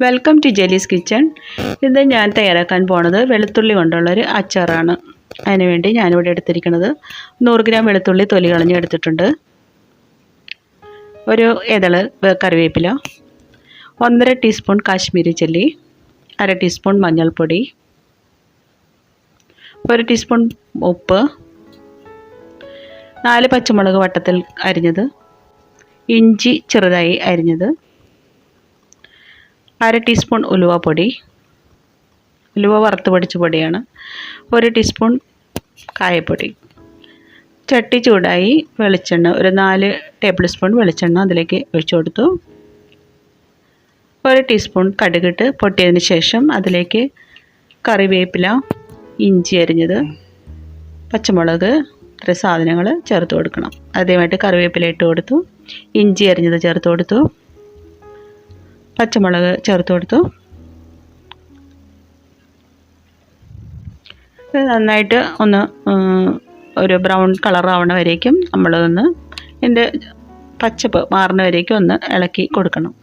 Welcome to ജെലീസ് kitchen. ഇത് ഞാൻ തയ്യാറാക്കാൻ പോണത് വെളുത്തുള്ളി കൊണ്ടുള്ളൊരു അച്ചാറാണ്. അതിനുവേണ്ടി ഞാനിവിടെ എടുത്തിരിക്കുന്നത് 100 ഗ്രാം വെളുത്തുള്ളി തൊലി കളഞ്ഞ് എടുത്തിട്ടുണ്ട്. ഒരു ഇതള് കറിവേപ്പില, 1.5 ടീസ്പൂൺ കാശ്മീരി ചില്ലി, 1/2 ടീസ്പൂൺ മഞ്ഞൾപ്പൊടി, 1 ടീസ്പൂൺ ഉപ്പ്, 4 പച്ചമുളക് വട്ടത്തിൽ അരിഞ്ഞത്, ഇഞ്ചി ചെറുതായി അരിഞ്ഞത്, 1/2 ടീസ്പൂൺ ഉലുവപ്പൊടി, ഉലുവ വറുത്ത് പൊടിച്ച പൊടിയാണ്, 1 ടീസ്പൂൺ കായപ്പൊടി. ചട്ടി ചൂടായി വെളിച്ചെണ്ണ ഒരു 4 ടേബിൾ സ്പൂൺ വെളിച്ചെണ്ണ അതിലേക്ക് ഒഴിച്ചു കൊടുത്തു. 1 ടീസ്പൂൺ കടുകിട്ട് പൊട്ടിയതിന് ശേഷം അതിലേക്ക് കറിവേപ്പില, ഇഞ്ചി അരിഞ്ഞത്, പച്ചമുളക്, ഇത്ര സാധനങ്ങൾ ചേർത്ത് കൊടുക്കണം. ആദ്യമായിട്ട് കറിവേപ്പില ഇട്ട് കൊടുത്തു, ഇഞ്ചി അരിഞ്ഞത് ചേർത്ത് കൊടുത്തു, പച്ചമുളക് ചേർത്ത് കൊടുത്തു. നന്നായിട്ട് ഒന്ന് ഒരു ബ്രൗൺ കളർ ആവണ വരേക്കും നമ്മളതൊന്ന് ഇതിൻ്റെ പച്ചപ്പ് മാറുന്ന വരേക്കും ഒന്ന് ഇളക്കി കൊടുക്കണം.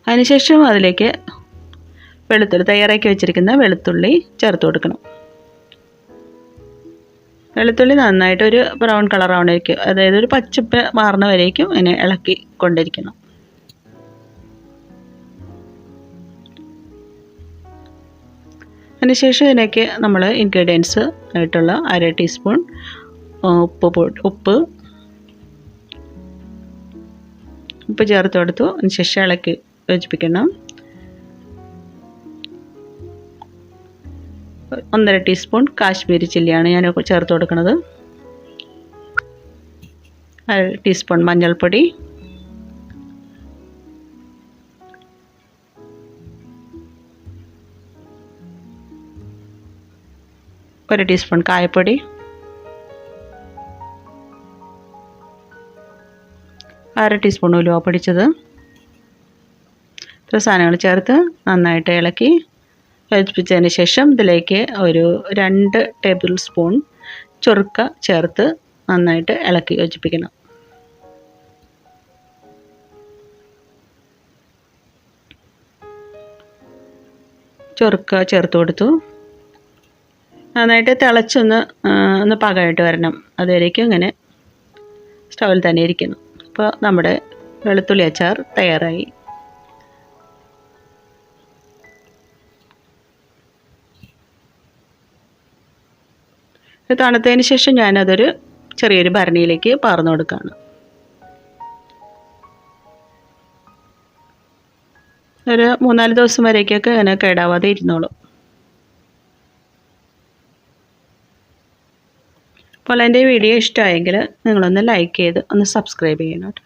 അതിനുശേഷം അതിലേക്ക് വെളുത്തുള്ളി തയ്യാറാക്കി വെച്ചിരിക്കുന്ന വെളുത്തുള്ളി ചേർത്ത് കൊടുക്കണം. വെളുത്തുള്ളി നന്നായിട്ട് ഒരു ബ്രൗൺ കളർ ആവണേക്കും, അതായത് ഒരു പച്ചപ്പ് മാറുന്ന വരേക്കും അതിനെ ഇളക്കി കൊണ്ടിരിക്കണം. അതിനുശേഷം ഇതിലേക്ക് നമ്മൾ ഇൻഗ്രീഡിയൻസ് ആയിട്ടുള്ള 1/2 ടീസ്പൂൺ ഉപ്പ് ചേർത്ത് കൊടുത്തു. അതിനുശേഷം ഇളക്കി യോജിപ്പിക്കണം. 1.5 ടീസ്പൂൺ കാശ്മീരി ചില്ലിയാണ് ഞാൻ ചേർത്ത് കൊടുക്കുന്നത്. 1/2 ടീസ്പൂൺ മഞ്ഞൾപ്പൊടി, 1 ടീസ്പൂൺ കായപ്പൊടി, 1/2 ടീസ്പൂൺ ഉലുവ പൊടിച്ചത്. ഇത്ര സാധനങ്ങൾ ചേർത്ത് നന്നായിട്ട് ഇളക്കി യോജിപ്പിച്ചതിന് ശേഷം ഇതിലേക്ക് ഒരു 2 ടേബിൾ സ്പൂൺ ചൊറുക്ക ചേർത്ത് നന്നായിട്ട് ഇളക്കി യോജിപ്പിക്കണം. ചൊറുക്ക ചേർത്ത് കൊടുത്തു. നന്നായിട്ട് തിളച്ചൊന്ന് പാകമായിട്ട് വരണം. അതുവരേക്കും ഇങ്ങനെ സ്റ്റൗവിൽ തന്നെ ഇരിക്കുന്നു. അപ്പോൾ നമ്മുടെ വെളുത്തുള്ളി അച്ചാർ തയ്യാറായി. ഇത് തണുത്തതിന് ശേഷം ഞാനതൊരു ചെറിയൊരു ഭരണിയിലേക്ക് പാർന്നു കൊടുക്കുകയാണ്. ഒരു 3-4 ദിവസം വരേക്കൊക്കെ ഇങ്ങനെ കേടാവാതെ ഇരുന്നോളും. അപ്പോൾ എൻ്റെ വീഡിയോ ഇഷ്ടമായെങ്കിൽ നിങ്ങളൊന്ന് ലൈക്ക് ചെയ്ത് ഒന്ന് സബ്സ്ക്രൈബ് ചെയ്യണം കേട്ടോ.